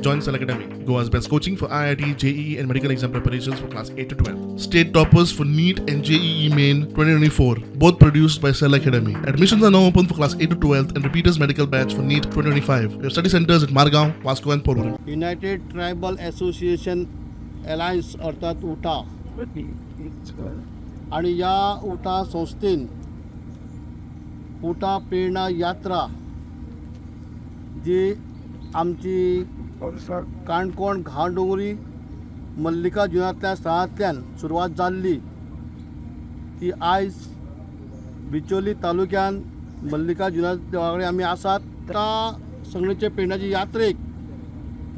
Join Select Academy, Goa's best coaching for IIT, JEE and medical exam preparations for class 8 to 12. State toppers for NEET and JEE Main 2024, both produced by Select Academy. Admissions are now open for class 8 to 12 and repeaters medical batch for NEET 2025. We have study centers at Margao, Vasco and Porvorim. United tribal association alliance अर्थात उटा आणि या उटा संस्थेन उटा प्रेरणा यात्रा जी आमची काणकोण घावडोंगरी मल्लिकार्जुनांतल्या स्थळांतल्यान सुरवात जाल्ली ती आयज बिचोली तालुक्यान मल्लिकार्जुना देवळा कडेन आमी आसात. त्या संगणेचे प्रेरणाची यात्रेक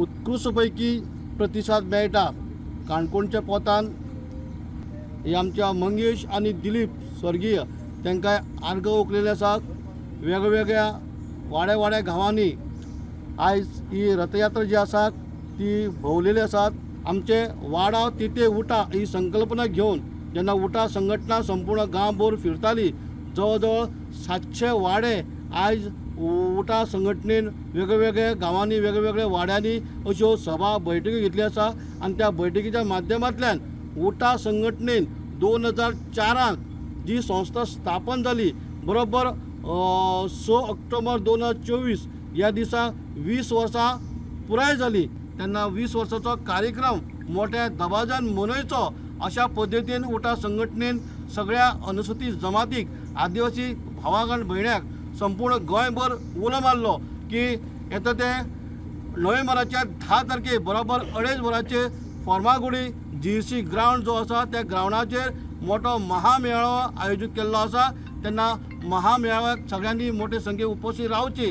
उत्कृश्ट पैकी प्रतिसाद मेळटा. काणकोणच्या पोतान हे आमच्या मंगेश आणि दिलीप स्वर्गीय तांकां आर्ग ओंकलेले आसात. वेगवेगळ्या वाड्या गांवांनी आयज ही रथयात्रा जी आसा ती भोंवलेली आसात. आमचे वाडा तिथे उठा ही संकल्पना घेवन जेन्ना उठा संघटना संपूर्ण गांवभर फिरताली जवळ जवळ 700 वाडे आयज उठा संघटनेन वेगवेगळ्या गांवांनी वेगवेगळ्या वाड्यांनी अश्यो सभा बैठकी घेतली आसा आणि त्या बैठकीच्या माध्यमांतल्यान उठा संघटनेन 2004 जी संस्था स्थापन जाली बरोबर 6 ऑक्टोबर 2024 या दिसा 20 वर्सां पुराय जाली. तेन्ना 20 वर्साचो कार्यक्रम मोठ्या दबाज्यान मनयचो अशा पद्दतीन उठा संघटनेन सगळ्या अनुसूचित जमातीक आदिवासी भावांक भयण्यांक संपूर्ण गोंयभर उलो मारलो की येता ते नोव्हेंबराच्या 10 तारखेक बरोबर 2:30 वरांचेर फर्मागुडी GC ग्रावंड जो आसा त्या ग्रावंडाचेर मोठो महामेळावो आयोजीत केल्लो आसा. तेन्ना महामेळाव्याक सगळ्यांनी मोठे संख्येन उपस्थित रावचे.